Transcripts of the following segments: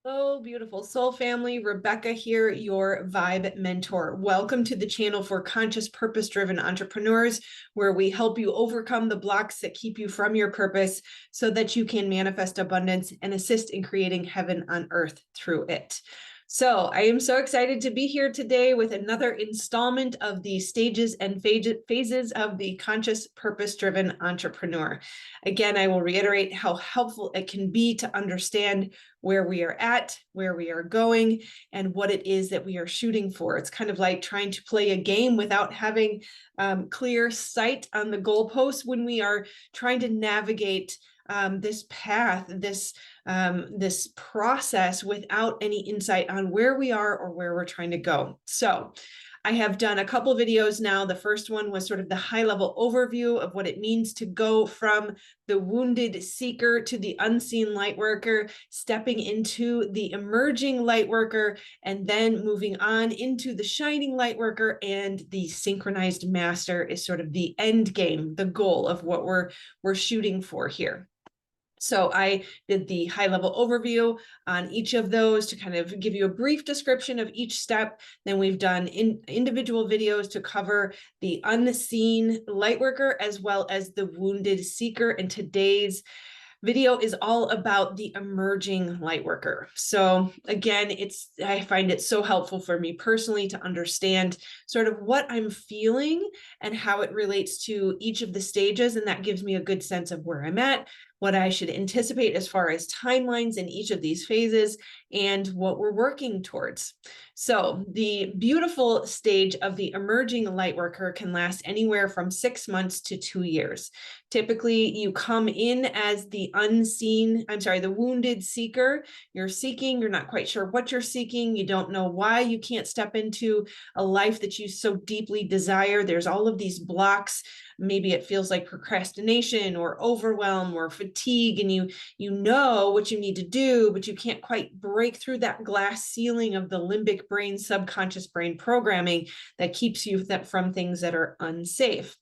Oh, beautiful soul family. Rebecca here, your vibe mentor. Welcome to the channel for conscious, purpose-driven entrepreneurs, where we help you overcome the blocks that keep you from your purpose so that you can manifest abundance and assist in creating heaven on earth through it. So I am so excited to be here today with another installment of the stages and phases of the conscious, purpose-driven entrepreneur. Again, I will reiterate how helpful it can be to understand where we are at, where we are going, and what it is that we are shooting for. It's kind of like trying to play a game without having clear sight on the goalposts when we are trying to navigate this path, this process without any insight on where we are or where we're trying to go. So I have done a couple videos now. The first one was sort of the high-level overview of what it means to go from the wounded seeker to the unseen light worker, stepping into the emerging light worker, and then moving on into the shining light worker, and the synchronized master is sort of the end game, the goal of what we're shooting for here. So I did the high-level overview on each of those to kind of give you a brief description of each step. Then we've done individual videos to cover the unseen lightworker as well as the wounded seeker. And today's video is all about the emerging lightworker. So again, I find it so helpful for me personally to understand sort of what I'm feeling and how it relates to each of the stages. And that gives me a good sense of where I'm at, what I should anticipate as far as timelines in each of these phases, and what we're working towards. So the beautiful stage of the emerging lightworker can last anywhere from 6 months to 2 years. Typically, you come in as the wounded seeker. You're seeking, you're not quite sure what you're seeking. You don't know why you can't step into a life that you so deeply desire. There's all of these blocks. Maybe it feels like procrastination or overwhelm or fatigue, and you know what you need to do, but you can't quite break through that glass ceiling of the limbic brain, subconscious brain programming that keeps you from things that are unsafe.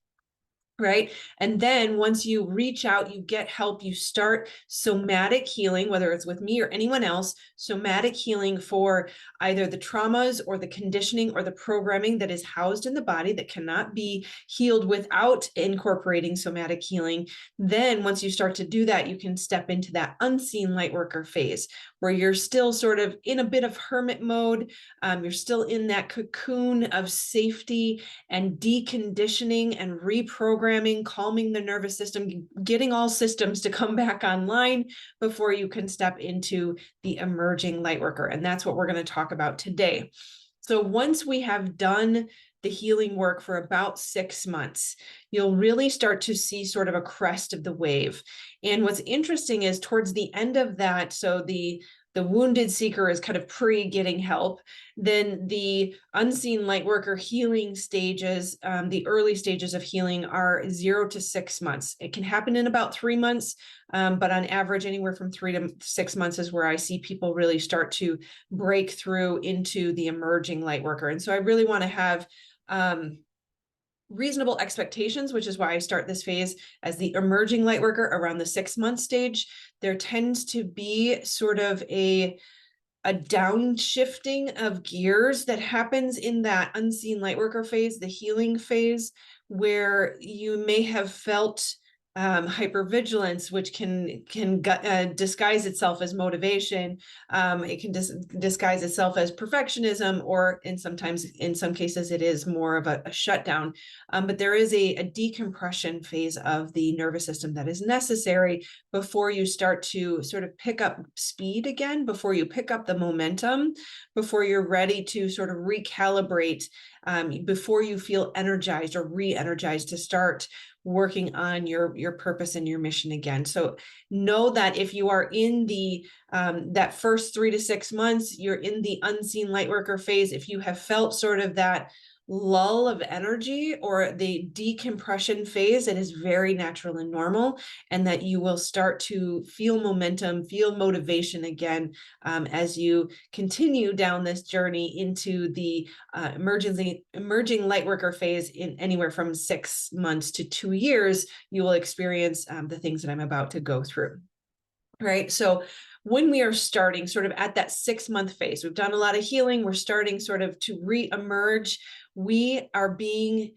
Right. And then once you reach out, you get help, you start somatic healing, whether it's with me or anyone else, somatic healing for either the traumas or the conditioning or the programming that is housed in the body that cannot be healed without incorporating somatic healing. Then once you start to do that, you can step into that unseen light worker phase where you're still sort of in a bit of hermit mode. You're still in that cocoon of safety and deconditioning and reprogramming, calming the nervous system, getting all systems to come back online before you can step into the emerging lightworker. And that's what we're going to talk about today. So once we have done the healing work for about 6 months, you'll really start to see sort of a crest of the wave. And what's interesting is towards the end of that, so the wounded seeker is kind of pre-getting help. Then the unseen lightworker healing stages, the early stages of healing are 0 to 6 months. It can happen in about 3 months, but on average, anywhere from 3 to 6 months is where I see people really start to break through into the emerging lightworker. And so I really want to have reasonable expectations, which is why I start this phase as the emerging lightworker around the 6-month stage. There tends to be sort of a downshifting of gears that happens in that unseen lightworker phase, the healing phase, where you may have felt hypervigilance, which can disguise itself as motivation. It can disguise itself as perfectionism, or in some cases, it is more of a shutdown. But there is a decompression phase of the nervous system that is necessary before you start to sort of pick up speed again, before you pick up the momentum, before you're ready to sort of recalibrate, before you feel energized or re-energized to start working on your purpose and your mission again. So know that if you are in the that first 3 to 6 months, you're in the unseen lightworker phase. If you have felt sort of that lull of energy or the decompression phase, it is very natural and normal, and that you will start to feel momentum, feel motivation again as you continue down this journey into the emerging lightworker phase. In anywhere from 6 months to 2 years, you will experience the things that I'm about to go through. right? So when we are starting sort of at that 6-month phase, we've done a lot of healing, we're starting sort of to re-emerge, we are being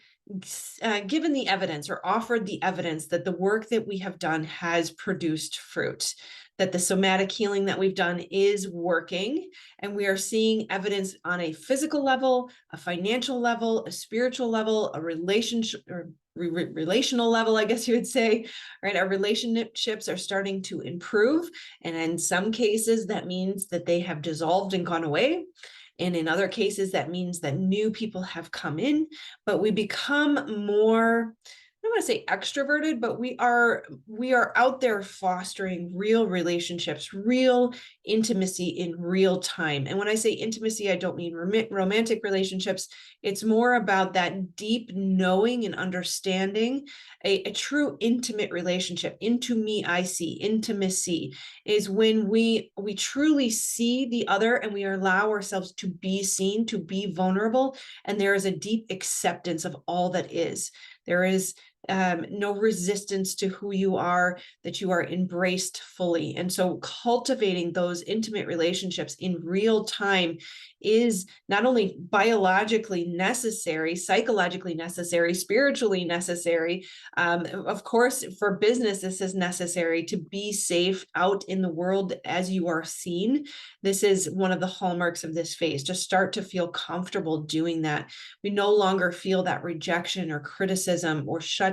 given the evidence or offered the evidence that the work that we have done has produced fruit, that the somatic healing that we've done is working, and we are seeing evidence on a physical level, a financial level, a spiritual level, a relationship or relational level, I guess you would say, right? Our relationships are starting to improve. And in some cases, that means that they have dissolved and gone away. And in other cases, that means that new people have come in, but we become more, I don't want to say extroverted, but we are out there fostering real relationships, real intimacy in real time. And when I say intimacy, I don't mean romantic relationships. It's more about that deep knowing and understanding, a true intimate relationship. Into me, I see. Intimacy is when we truly see the other and we allow ourselves to be seen, to be vulnerable, and there is a deep acceptance of all that is. There is no resistance to who you are, that you are embraced fully. And so cultivating those intimate relationships in real time is not only biologically necessary, psychologically necessary, spiritually necessary. Of course, for business, this is necessary to be safe out in the world as you are seen. This is one of the hallmarks of this phase, to start to feel comfortable doing that. We no longer feel that rejection or criticism or shutdown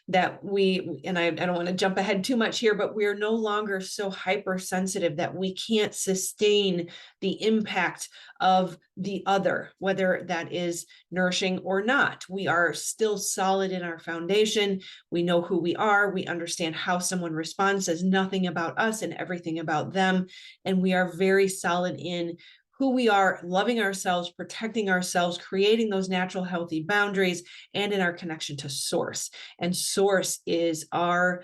that and I don't want to jump ahead too much here, but we're no longer so hypersensitive that we can't sustain the impact of the other, whether that is nourishing or not. We are still solid in our foundation. We know who we are. We understand how someone responds, says nothing about us and everything about them. And we are very solid in who we are, loving ourselves, protecting ourselves, creating those natural healthy boundaries, and in our connection to source. And source is our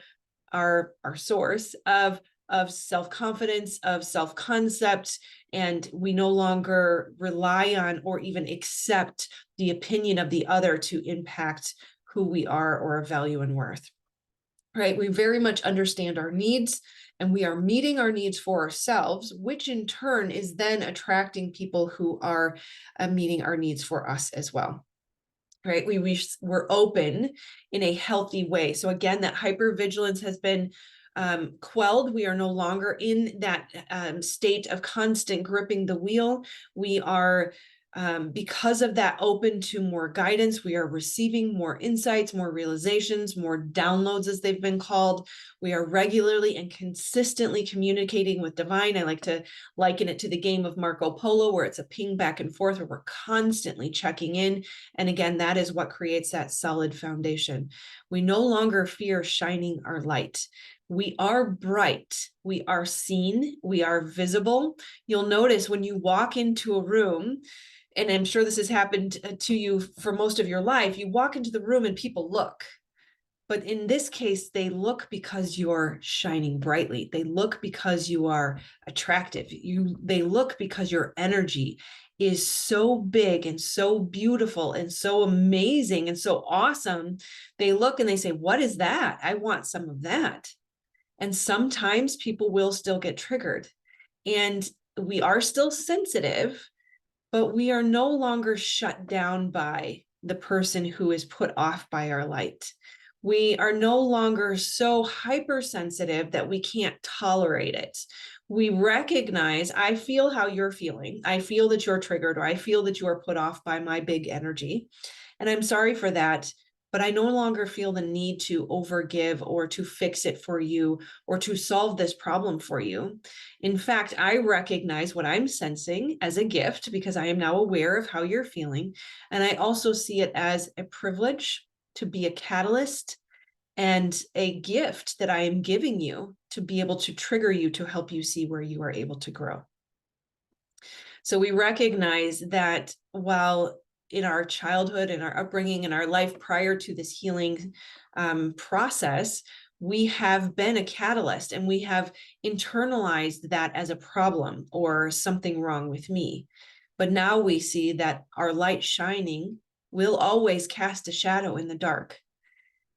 source of self-confidence, of self-concept, and we no longer rely on or even accept the opinion of the other to impact who we are or our value and worth. Right? We very much understand our needs, and we are meeting our needs for ourselves, which in turn is then attracting people who are meeting our needs for us as well. Right? We're open in a healthy way. So again, that hypervigilance has been quelled. We are no longer in that state of constant gripping the wheel. We are, because of that, open to more guidance. We are receiving more insights, more realizations, more downloads, as they've been called. We are regularly and consistently communicating with divine. I like to liken it to the game of Marco Polo, where it's a ping back and forth, where we're constantly checking in. And again, that is what creates that solid foundation. We no longer fear shining our light. We are bright, we are seen, we are visible. You'll notice when you walk into a room, and I'm sure this has happened to you for most of your life, you walk into the room and people look. But in this case, they look because you're shining brightly. They look because you are attractive. They look because your energy is so big and so beautiful and so amazing and so awesome. They look and they say, "What is that? I want some of that." And sometimes people will still get triggered, and we are still sensitive, but we are no longer shut down by the person who is put off by our light. We are no longer so hypersensitive that we can't tolerate it. We recognize, I feel how you're feeling. I feel that you're triggered, or I feel that you are put off by my big energy. And I'm sorry for that. But I no longer feel the need to overgive or to fix it for you or to solve this problem for you. In fact, I recognize what I'm sensing as a gift because I am now aware of how you're feeling. And I also see it as a privilege to be a catalyst and a gift that I am giving you to be able to trigger you to help you see where you are able to grow. So we recognize that while in our childhood and our upbringing and our life prior to this healing process, we have been a catalyst and we have internalized that as a problem or something wrong with me. But now we see that our light shining will always cast a shadow in the dark.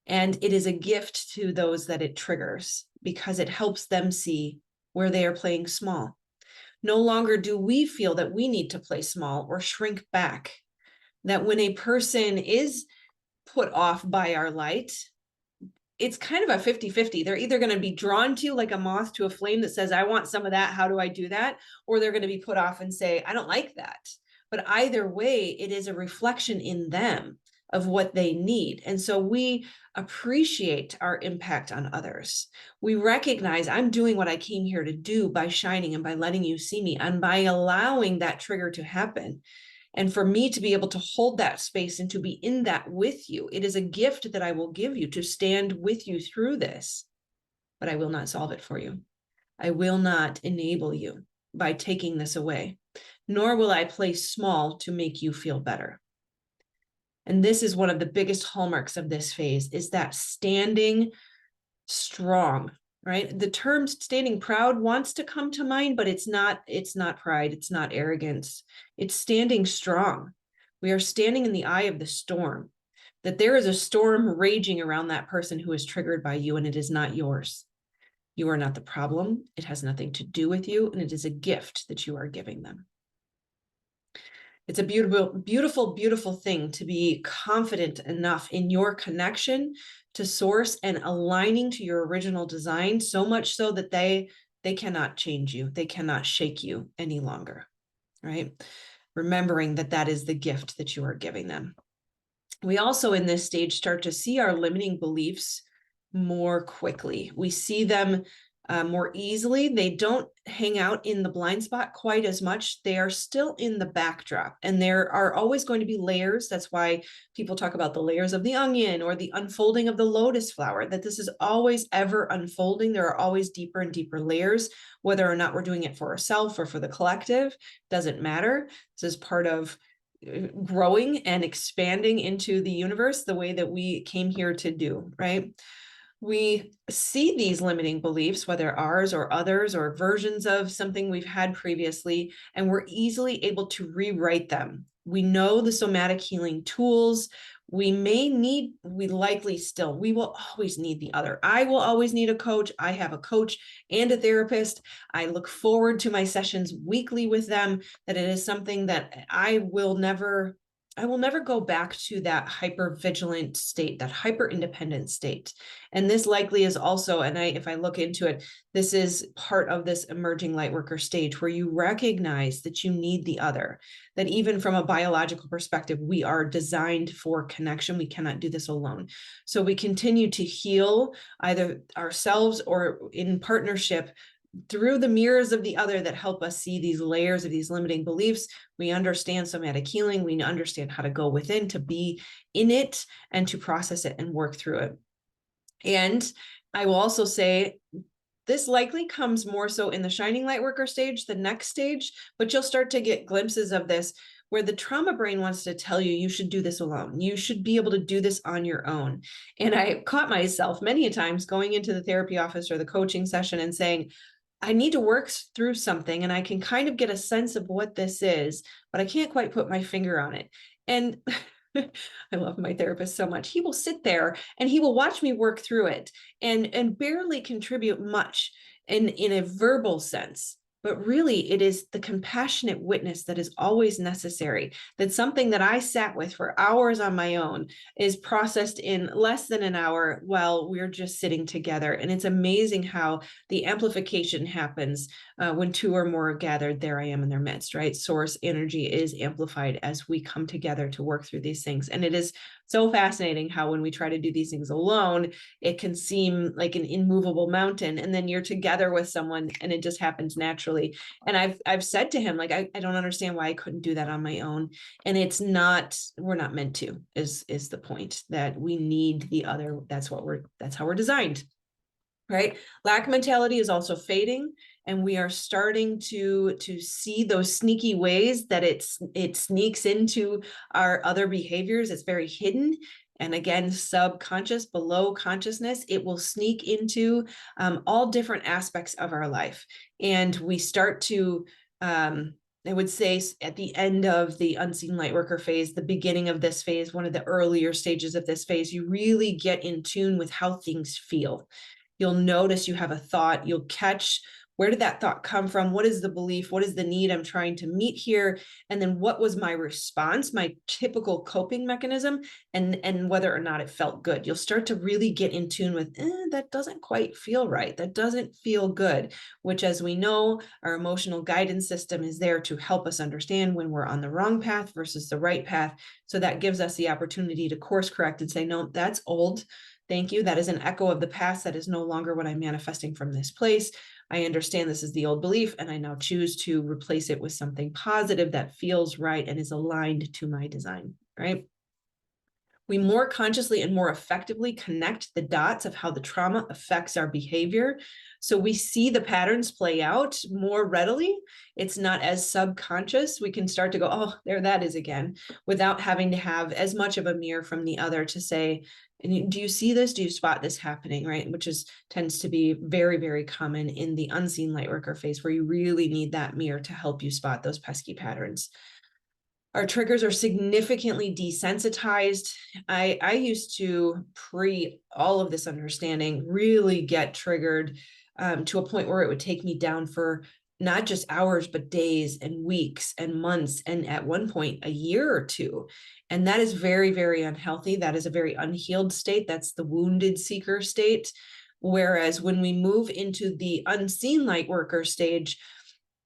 And it is a gift to those that it triggers. because it helps them see where they are playing small. No longer do we feel that we need to play small or shrink back. That when a person is put off by our light, it's kind of a 50-50. They're either going to be drawn to like a moth to a flame that says, I want some of that. How do I do that? Or they're going to be put off and say, I don't like that. But either way, it is a reflection in them of what they need. And so we appreciate our impact on others. We recognize I'm doing what I came here to do by shining and by letting you see me and by allowing that trigger to happen. And for me to be able to hold that space and to be in that with you, it is a gift that I will give you to stand with you through this, but I will not solve it for you. I will not enable you by taking this away, nor will I play small to make you feel better. And this is one of the biggest hallmarks of this phase, is that standing strong, right? The term standing proud wants to come to mind, but it's not pride. It's not arrogance. It's standing strong. We are standing in the eye of the storm, that there is a storm raging around that person who is triggered by you, and it is not yours. You are not the problem. It has nothing to do with you, and it is a gift that you are giving them. It's a beautiful, beautiful, beautiful thing to be confident enough in your connection to source and aligning to your original design, so much so that they cannot change you. They cannot shake you any longer, right? Remembering that that is the gift that you are giving them. We also in this stage start to see our limiting beliefs more quickly. We see them more easily. They don't hang out in the blind spot quite as much. They are still in the backdrop, and there are always going to be layers. That's why people talk about the layers of the onion or the unfolding of the lotus flower, that this is always ever unfolding. There are always deeper and deeper layers, whether or not we're doing it for ourselves or for the collective, doesn't matter. This is part of growing and expanding into the universe the way that we came here to do, right? We see these limiting beliefs, whether ours or others or versions of something we've had previously, and we're easily able to rewrite them. We know the somatic healing tools. We likely still, we will always need the other. I will always need a coach. I have a coach and a therapist. I look forward to my sessions weekly with them, that it is something that I will never go back to that hyper vigilant state, that hyper independent state. And this likely is also, and if I look into it, this is part of this emerging Lightworker stage where you recognize that you need the other, that even from a biological perspective, we are designed for connection. We cannot do this alone. So we continue to heal either ourselves or in partnership through the mirrors of the other that help us see these layers of these limiting beliefs. We understand somatic healing. We understand how to go within, to be in it, and to process it and work through it. And I will also say, this likely comes more so in the Shining Lightworker stage, the next stage, but you'll start to get glimpses of this where the trauma brain wants to tell you, you should do this alone. You should be able to do this on your own. And I caught myself many times going into the therapy office or the coaching session and saying, I need to work through something and I can kind of get a sense of what this is, but I can't quite put my finger on it. And I love my therapist so much. He will sit there and he will watch me work through it and barely contribute much in a verbal sense. But really, it is the compassionate witness that is always necessary. That something that I sat with for hours on my own is processed in less than an hour while we're just sitting together. And it's amazing how the amplification happens when two or more are gathered. There I am in their midst, right? Source energy is amplified as we come together to work through these things. And it is so fascinating how when we try to do these things alone, it can seem like an immovable mountain. And then you're together with someone and it just happens naturally. And I've said to him, like, I don't understand why I couldn't do that on my own. And it's not, we're not meant to, is the point, that we need the other. That's how we're designed. Right? Lack mentality is also fading, and we are starting to see those sneaky ways that it sneaks into our other behaviors. It's very hidden. And again, subconscious, below consciousness, it will sneak into all different aspects of our life. And we start to, I would say at the end of the unseen Lightworker phase, the beginning of this phase, one of the earlier stages of this phase, you really get in tune with how things feel. You'll notice you have a thought. You'll catch, where did that thought come from? What is the belief? What is the need I'm trying to meet here? And then what was my response, my typical coping mechanism, and whether or not it felt good. You'll start to really get in tune with, that doesn't quite feel right. That doesn't feel good, which, as we know, our emotional guidance system is there to help us understand when we're on the wrong path versus the right path. So that gives us the opportunity to course correct and say, no, that's old. Thank you. That is an echo of the past. That is no longer what I'm manifesting from this place. I understand this is the old belief, and I now choose to replace it with something positive that feels right and is aligned to my design, right? We more consciously and more effectively connect the dots of how the trauma affects our behavior. So we see the patterns play out more readily. It's not as subconscious. We can start to go, oh, there that is again, without having to have as much of a mirror from the other to say, do you see this? Do you spot this happening, right? Which tends to be very, very common in the unseen Lightworker phase, where you really need that mirror to help you spot those pesky patterns. Our triggers are significantly desensitized. I used to, pre all of this understanding, really get triggered to a point where it would take me down for not just hours, but days and weeks and months, and at one point, a year or two. And that is very, very unhealthy. That is a very unhealed state. That's the wounded seeker state. Whereas when we move into the unseen Lightworker stage,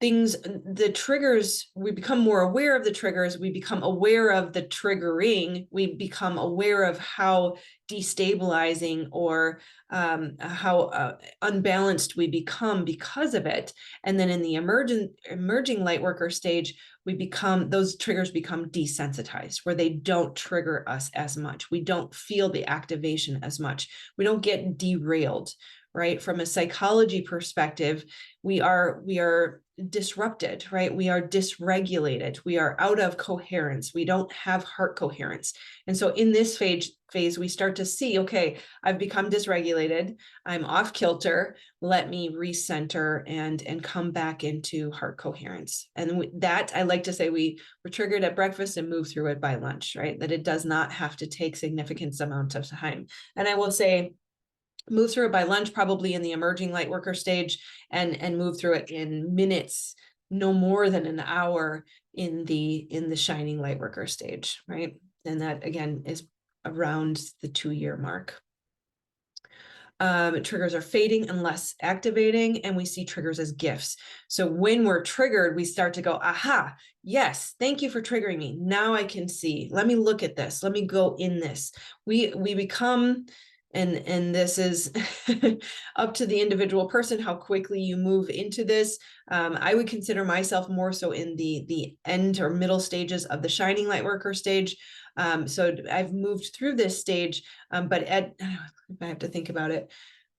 the triggers, we become more aware of the triggers, we become aware of the triggering, we become aware of how destabilizing or how unbalanced we become because of it. And then in the emerging Lightworker stage, those triggers become desensitized, where they don't trigger us as much. We don't feel the activation as much. We don't get derailed, right? From a psychology perspective, we are disrupted, right? We are dysregulated. We are out of coherence. We don't have heart coherence. And so in this phase, we start to see, okay, I've become dysregulated. I'm off kilter. Let me recenter and come back into heart coherence. And that, I like to say, we're triggered at breakfast and move through it by lunch, right? That it does not have to take significant amounts of time. And I will say, move through it by lunch, probably in the emerging Lightworker stage, and move through it in minutes, no more than an hour in the shining Lightworker stage, right? And that, again, is around the 2-year mark. Triggers are fading and less activating, and we see triggers as gifts. So when we're triggered, we start to go, aha, yes, thank you for triggering me. Now I can see. Let me look at this. Let me go in this. We become, and this is up to the individual person, how quickly you move into this. I would consider myself more so in the end or middle stages of the shining Lightworker stage. So I've moved through this stage, but if I have to think about it,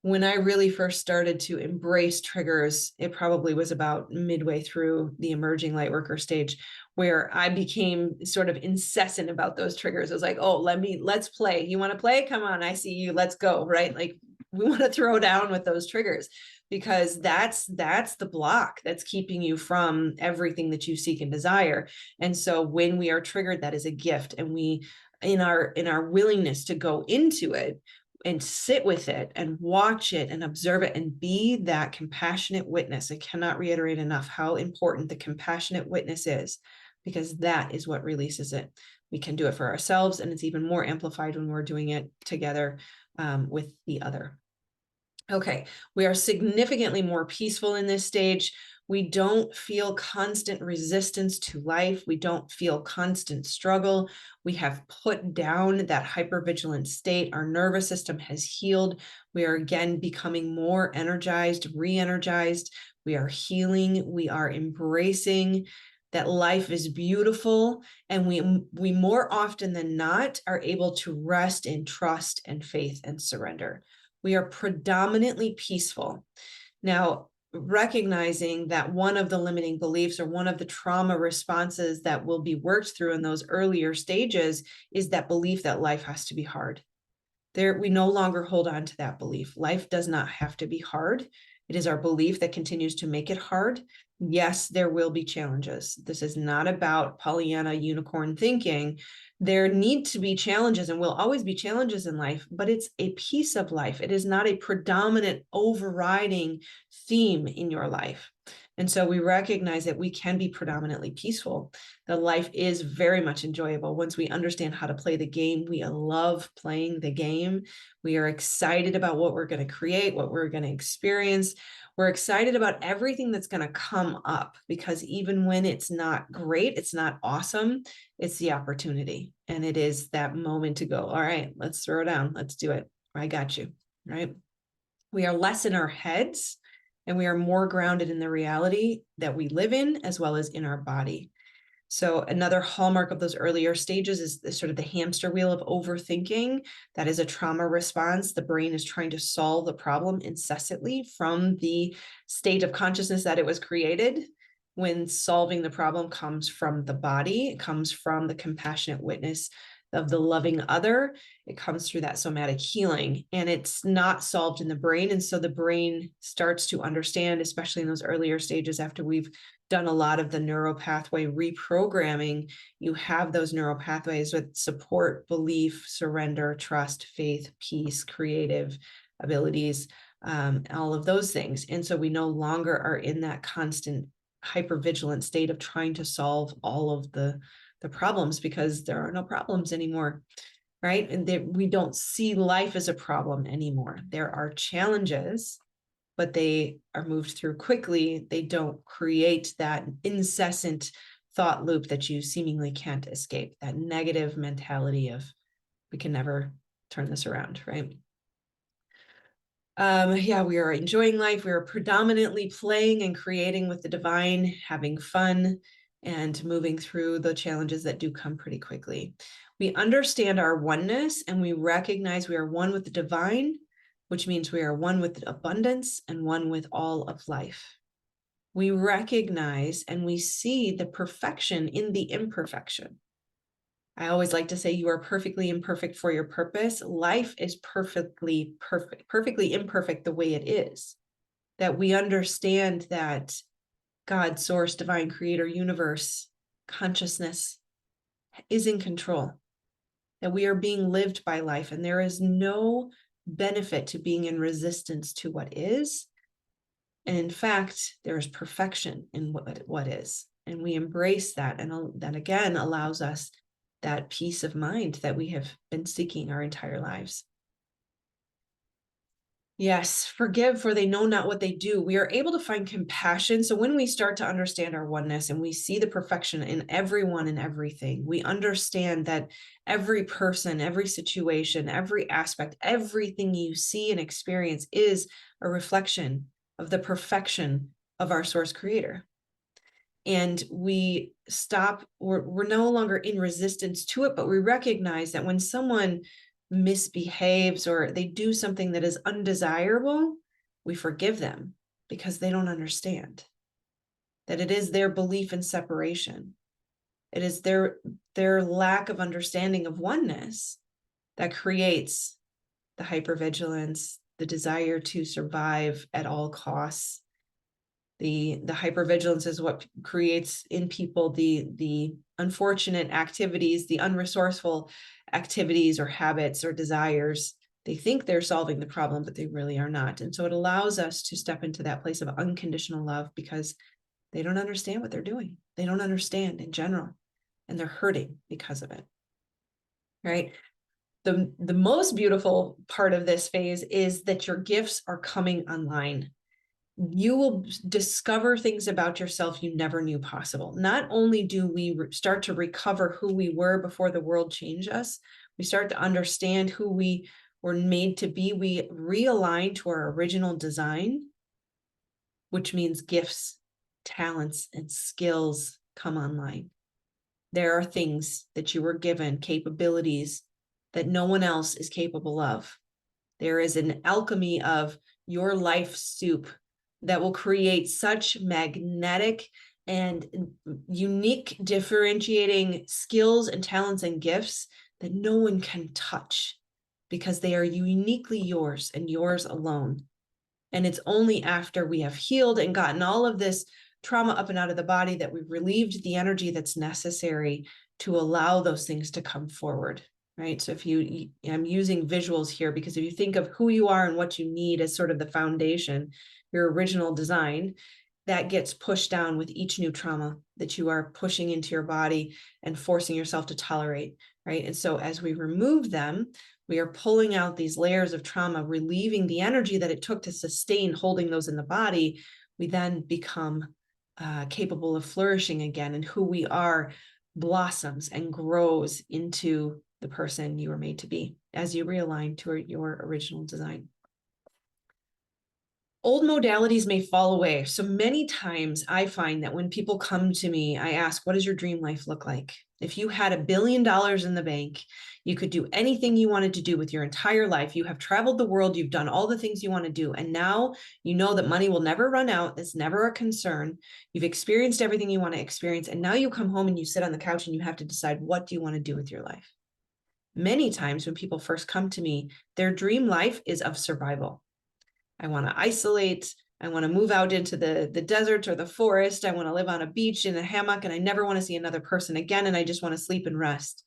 when I really first started to embrace triggers, it probably was about midway through the emerging Lightworker stage, where I became sort of incessant about those triggers. I was like, oh, let's play. You want to play? Come on, I see you. Let's go, right? Like, we want to throw down with those triggers, because that's the block that's keeping you from everything that you seek and desire. And so when we are triggered, that is a gift. And we, in our willingness to go into it and sit with it and watch it and observe it and be that compassionate witness. I cannot reiterate enough how important the compassionate witness is, because that is what releases it. We can do it for ourselves, and it's even more amplified when we're doing it together with the other. Okay, we are significantly more peaceful in this stage. We don't feel constant resistance to life. We don't feel constant struggle. We have put down that hypervigilant state. Our nervous system has healed. We are again becoming more energized, re-energized. We are healing. We are embracing that life is beautiful. And we more often than not are able to rest in trust and faith and surrender. We are predominantly peaceful. Now, recognizing that one of the limiting beliefs or one of the trauma responses that will be worked through in those earlier stages is that belief that life has to be hard. We no longer hold on to that belief. Life does not have to be hard. It is our belief that continues to make it hard. Yes, there will be challenges. This is not about Pollyanna unicorn thinking. There need to be challenges and will always be challenges in life, but it's a piece of life. It is not a predominant overriding theme in your life. And so we recognize that we can be predominantly peaceful. The life is very much enjoyable once we understand how to play the game. We love playing the game. We are excited about what we're going to create, what we're going to experience. We're excited about everything that's going to come up, because even when it's not great, it's not awesome, it's the opportunity. And it is that moment to go, all right, let's throw it down. Let's do it. I got you, right? We are less in our heads and we are more grounded in the reality that we live in, as well as in our body. So another hallmark of those earlier stages is sort of the hamster wheel of overthinking. That is a trauma response. The brain is trying to solve the problem incessantly from the state of consciousness that it was created. When solving the problem comes from the body, it comes from the compassionate witness of the loving other. It comes through that somatic healing, and it's not solved in the brain. And so the brain starts to understand, especially in those earlier stages after we've done a lot of the neuropathway reprogramming, you have those neural pathways with support, belief, surrender, trust, faith, peace, creative abilities, all of those things. And so we no longer are in that constant hypervigilant state of trying to solve all of the problems, because there are no problems anymore, right? And we don't see life as a problem anymore. There are challenges, but they are moved through quickly. They don't create that incessant thought loop that you seemingly can't escape, that negative mentality of we can never turn this around, right? Yeah, we are enjoying life. We are predominantly playing and creating with the divine, having fun, and moving through the challenges that do come pretty quickly. We understand our oneness and we recognize we are one with the divine, which means we are one with abundance and one with all of life. We recognize and we see the perfection in the imperfection. I always like to say you are perfectly imperfect for your purpose. Life is perfectly imperfect the way it is. That we understand that God, source, divine, creator, universe, consciousness is in control. That we are being lived by life, and there is no benefit to being in resistance to what is. And in fact, there is perfection in what is. And we embrace that. And that again allows us that peace of mind that we have been seeking our entire lives. Yes, forgive, for they know not what they do. We are able to find compassion. So when we start to understand our oneness and we see the perfection in everyone and everything, we understand that every person, every situation, every aspect, everything you see and experience is a reflection of the perfection of our source creator. And we stop, we're no longer in resistance to it, but we recognize that when someone misbehaves or they do something that is undesirable, we forgive them because they don't understand that it is their belief in separation. It is their lack of understanding of oneness that creates the hypervigilance, the desire to survive at all costs. The hypervigilance is what creates in people the unfortunate activities, the unresourceful activities or habits or desires. They think they're solving the problem, but they really are not. And so it allows us to step into that place of unconditional love because they don't understand what they're doing. They don't understand in general, and they're hurting because of it, right? The most beautiful part of this phase is that your gifts are coming online. You will discover things about yourself you never knew possible. Not only do we start to recover who we were before the world changed us, we start to understand who we were made to be. We realign to our original design, which means gifts, talents, and skills come online. There are things that you were given, capabilities that no one else is capable of. There is an alchemy of your life soup that will create such magnetic and unique differentiating skills and talents and gifts that no one can touch because they are uniquely yours and yours alone. And it's only after we have healed and gotten all of this trauma up and out of the body that we've relieved the energy that's necessary to allow those things to come forward, right? So I'm using visuals here because if you think of who you are and what you need as sort of the foundation, your original design, that gets pushed down with each new trauma that you are pushing into your body and forcing yourself to tolerate, right? And so as we remove them, we are pulling out these layers of trauma, relieving the energy that it took to sustain holding those in the body. We then become capable of flourishing again, and who we are blossoms and grows into the person you were made to be as you realign to your original design. Old modalities may fall away. So many times I find that when people come to me, I ask, what does your dream life look like? If you had $1 billion in the bank, you could do anything you wanted to do with your entire life. You have traveled the world, you've done all the things you want to do. And now you know that money will never run out. It's never a concern. You've experienced everything you want to experience. And now you come home and you sit on the couch and you have to decide, what do you want to do with your life? Many times when people first come to me, their dream life is of survival. I want to isolate. I want to move out into the desert or the forest. I want to live on a beach in a hammock, and I never want to see another person again. And I just want to sleep and rest.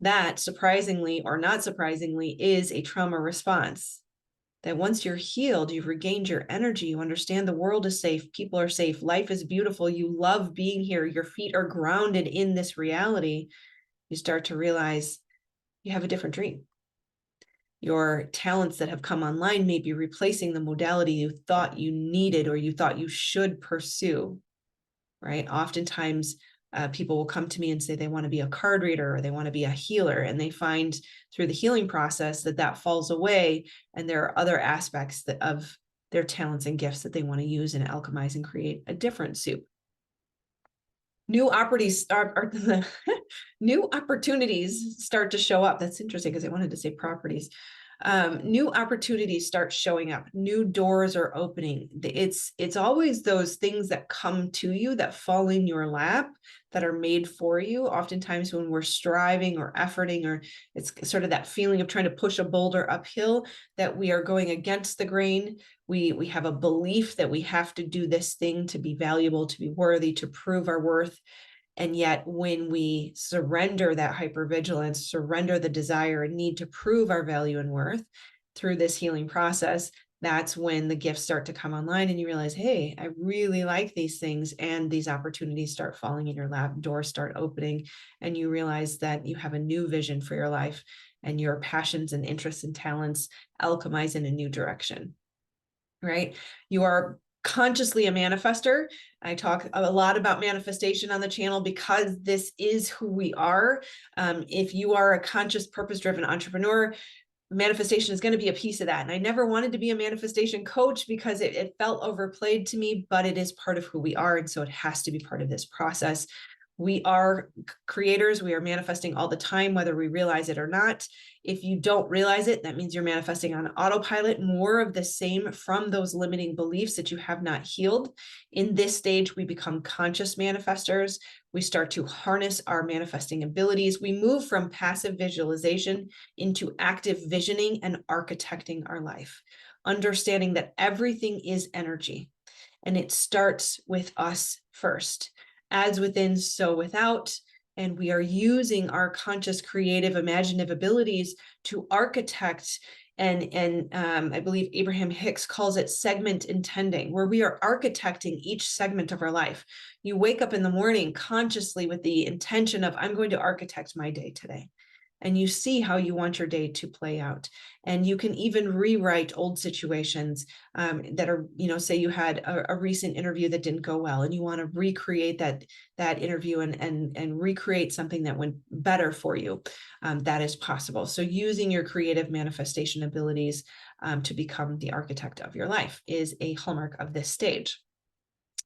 That, surprisingly or not surprisingly, is a trauma response. That once you're healed, you've regained your energy. You understand the world is safe. People are safe. Life is beautiful. You love being here. Your feet are grounded in this reality. You start to realize you have a different dream. Your talents that have come online may be replacing the modality you thought you needed or you thought you should pursue, right? Oftentimes, people will come to me and say they want to be a card reader or they want to be a healer, and they find through the healing process that falls away, and there are other aspects of their talents and gifts that they want to use and alchemize and create a different soup. New opportunities start to show up. That's interesting because I wanted to say properties. New opportunities start showing up. New doors are opening. It's always those things that come to you that fall in your lap that are made for you. Oftentimes when we're striving or efforting, or it's sort of that feeling of trying to push a boulder uphill, that we are going against the grain. We have a belief that we have to do this thing to be valuable, to be worthy, to prove our worth. And yet when we surrender that hypervigilance, surrender the desire and need to prove our value and worth through this healing process, that's when the gifts start to come online and you realize, hey, I really like these things, and these opportunities start falling in your lap, doors start opening, and you realize that you have a new vision for your life and your passions and interests and talents alchemize in a new direction, right? You are consciously a manifester. I talk a lot about manifestation on the channel because this is who we are. If you are a conscious, purpose-driven entrepreneur, manifestation is going to be a piece of that. And I never wanted to be a manifestation coach because it felt overplayed to me, but it is part of who we are. And so it has to be part of this process. We are creators. We are manifesting all the time, whether we realize it or not. If you don't realize it, that means you're manifesting on autopilot, more of the same from those limiting beliefs that you have not healed. In this stage, we become conscious manifestors. We start to harness our manifesting abilities. We move from passive visualization into active visioning and architecting our life, understanding that everything is energy, and it starts with us first. As within, so without. And we are using our conscious, creative, imaginative abilities to architect. And I believe Abraham Hicks calls it segment intending, where we are architecting each segment of our life. You wake up in the morning consciously with the intention of, I'm going to architect my day today. And you see how you want your day to play out. And you can even rewrite old situations that are, say you had a recent interview that didn't go well, and you want to recreate that interview and recreate something that went better for you. That is possible. So using your creative manifestation abilities to become the architect of your life is a hallmark of this stage.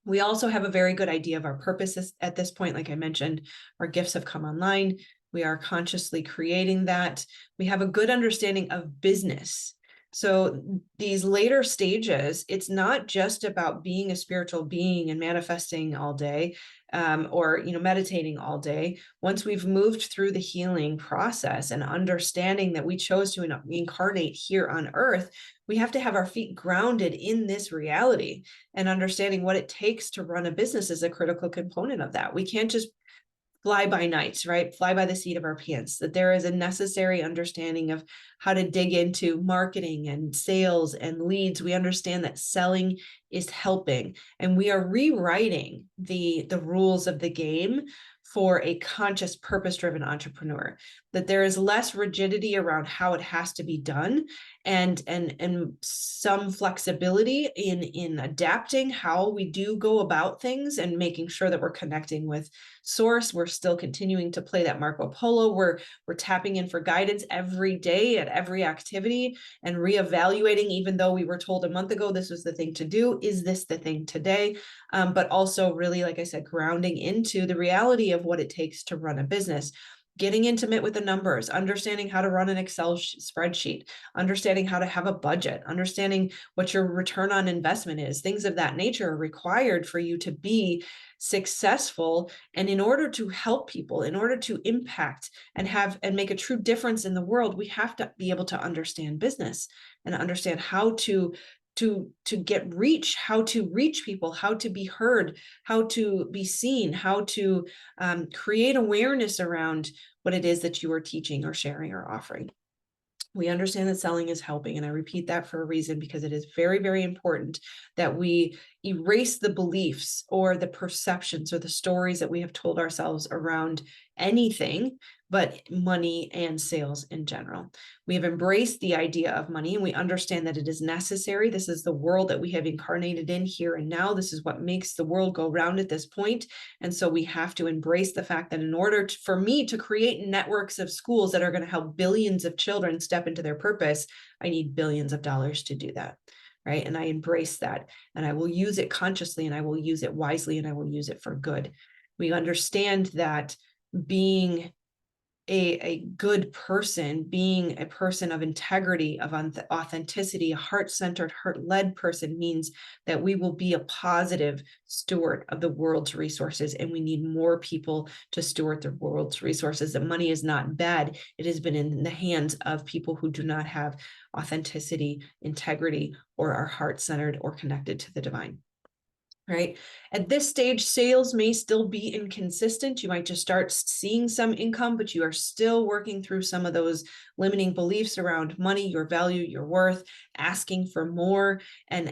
We also have a very good idea of our purpose at this point. Like I mentioned, our gifts have come online. We are consciously creating that. We have a good understanding of business. So these later stages, it's not just about being a spiritual being and manifesting all day, or meditating all day. Once we've moved through the healing process and understanding that we chose to incarnate here on earth, we have to have our feet grounded in this reality, and understanding what it takes to run a business is a critical component of that. We can't just fly by nights, right? Fly by the seat of our pants, that there is a necessary understanding of how to dig into marketing and sales and leads. We understand that selling is helping, and we are rewriting the rules of the game for a conscious, purpose-driven entrepreneur, that there is less rigidity around how it has to be done, and some flexibility in adapting how we do go about things, and making sure that we're connecting with source. We're still continuing to play that Marco Polo. We're tapping in for guidance every day at every activity, and reevaluating, even though we were told a month ago this was the thing to do, is this the thing today? But also really, like I said, grounding into the reality of what it takes to run a business. Getting intimate with the numbers, understanding how to run an Excel spreadsheet, understanding how to have a budget, understanding what your return on investment is. Things of that nature are required for you to be successful. And in order to help people, in order to impact and make a true difference in the world, we have to be able to understand business and understand how to get reach, how to reach people, how to be heard, how to be seen, how to create awareness around what it is that you are teaching or sharing or offering. We understand that selling is helping, and I repeat that for a reason, because it is very, very important that we erase the beliefs or the perceptions or the stories that we have told ourselves around anything but money and sales in general. We have embraced the idea of money, and we understand that it is necessary. This is the world that we have incarnated in here and now. This is what makes the world go round at this point. And so we have to embrace the fact that in order for me to create networks of schools that are going to help billions of children step into their purpose, I need billions of dollars to do that. Right. And I embrace that, and I will use it consciously, and I will use it wisely, and I will use it for good. We understand that being a good person, being a person of integrity, of authenticity, a heart-centered, heart-led person, means that we will be a positive steward of the world's resources, and we need more people to steward the world's resources. That money is not bad. It has been in the hands of people who do not have authenticity, integrity, or are heart-centered or connected to the divine. Right. At this stage, sales may still be inconsistent. You might just start seeing some income, but you are still working through some of those limiting beliefs around money, your value, your worth, asking for more, and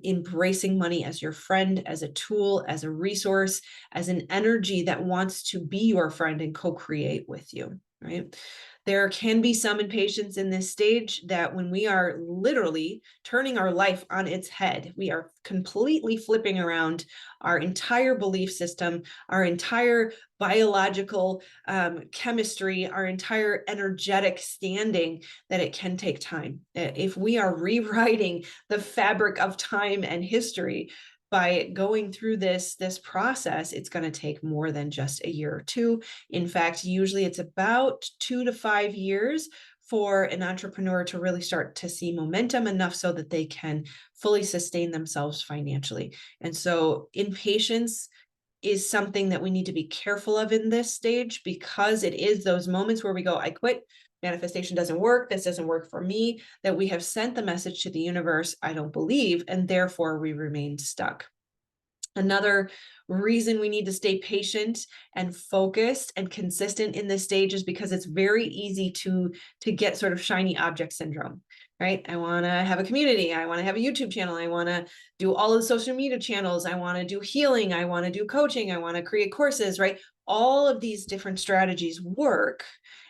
embracing money as your friend, as a tool, as a resource, as an energy that wants to be your friend and co-create with you. Right. There can be some impatience in this stage, that when we are literally turning our life on its head, we are completely flipping around our entire belief system, our entire biological chemistry, our entire energetic standing, that it can take time. If we are rewriting the fabric of time and history, by going through this process, it's going to take more than just a year or two. In fact, usually it's about 2 to 5 years for an entrepreneur to really start to see momentum enough so that they can fully sustain themselves financially. And so impatience is something that we need to be careful of in this stage, because it is those moments where we go, I quit. Manifestation doesn't work. This doesn't work for me. That we have sent the message to the universe, I don't believe, and therefore we remain stuck. Another reason we need to stay patient and focused and consistent in this stage is because it's very easy to get sort of shiny object syndrome, right? I want to have a community. I want to have a YouTube channel. I want to do all of the social media channels. I want to do healing. I want to do coaching. I want to create courses, right? All of these different strategies work.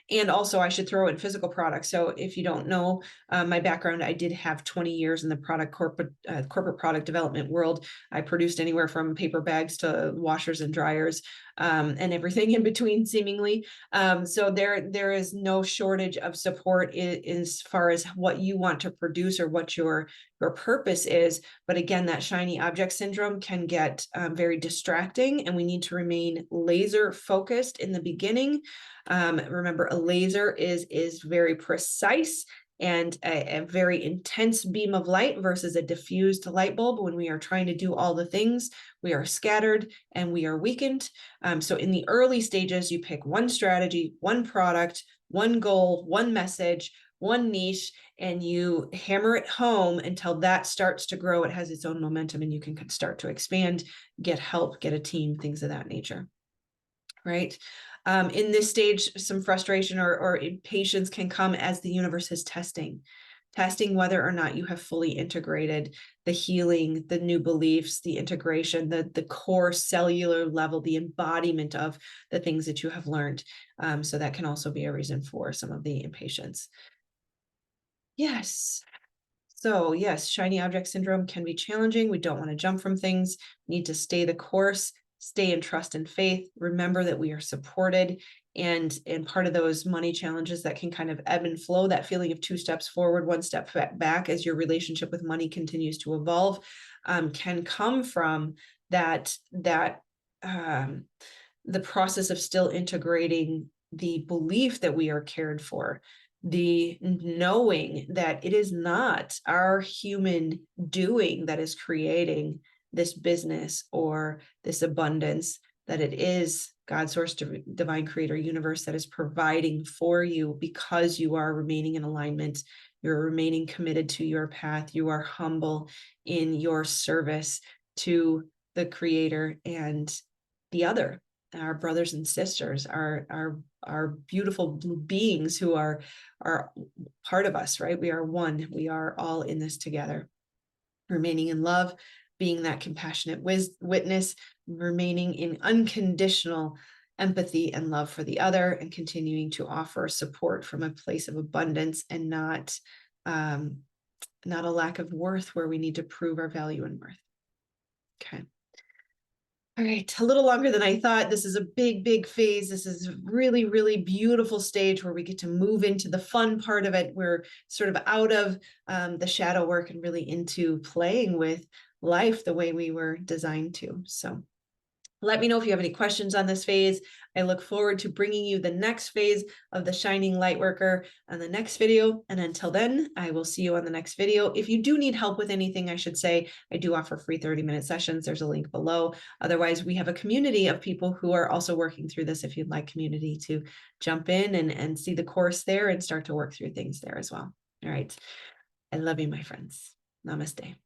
And also I should throw in physical products. So if you don't know my background, I did have 20 years in the corporate product development world. I produced anywhere from paper bags to washers and dryers, and everything in between, seemingly. So there is no shortage of support as far as what you want to produce or what your purpose is. But again, that shiny object syndrome can get very distracting, and we need to remain laser focused in the beginning. Remember, a laser is very precise and a very intense beam of light versus a diffused light bulb. When we are trying to do all the things, we are scattered and we are weakened. So in the early stages, you pick one strategy, one product, one goal, one message, one niche, and you hammer it home until that starts to grow. It has its own momentum and you can start to expand, get help, get a team, things of that nature. Right. In this stage, some frustration or impatience can come as the universe is testing whether or not you have fully integrated the healing, the new beliefs, the integration, the core cellular level, the embodiment of the things that you have learned. So that can also be a reason for some of the impatience. Yes. So yes, shiny object syndrome can be challenging. We don't want to jump from things. We need to stay the course, stay in trust and faith. Remember that we are supported, and part of those money challenges that can kind of ebb and flow, that feeling of 2 steps forward, 1 step back as your relationship with money continues to evolve, can come from that the process of still integrating the belief that we are cared for, the knowing that it is not our human doing that is creating this business or this abundance, that it is God, source, divine creator, universe that is providing for you because you are remaining in alignment. You're remaining committed to your path. You are humble in your service to the creator and the other, our brothers and sisters, our beautiful beings who are part of us, right? We are one. We are all in this together. Remaining in love, being that compassionate witness, remaining in unconditional empathy and love for the other, and continuing to offer support from a place of abundance and not a lack of worth where we need to prove our value and worth. Okay. All right, a little longer than I thought. This is a big phase. This is a really, really beautiful stage where we get to move into the fun part of it. We're sort of out of the shadow work and really into playing with life the way we were designed to. So let me know if you have any questions on this phase. I look forward to bringing you the next phase of the Shining Lightworker on the next video. And until then, I will see you on the next video. If you do need help with anything, I should say, I do offer free 30-minute sessions. There's a link below. Otherwise, we have a community of people who are also working through this. If you'd like community to jump in and see the course there and start to work through things there as well. All right. I love you, my friends. Namaste.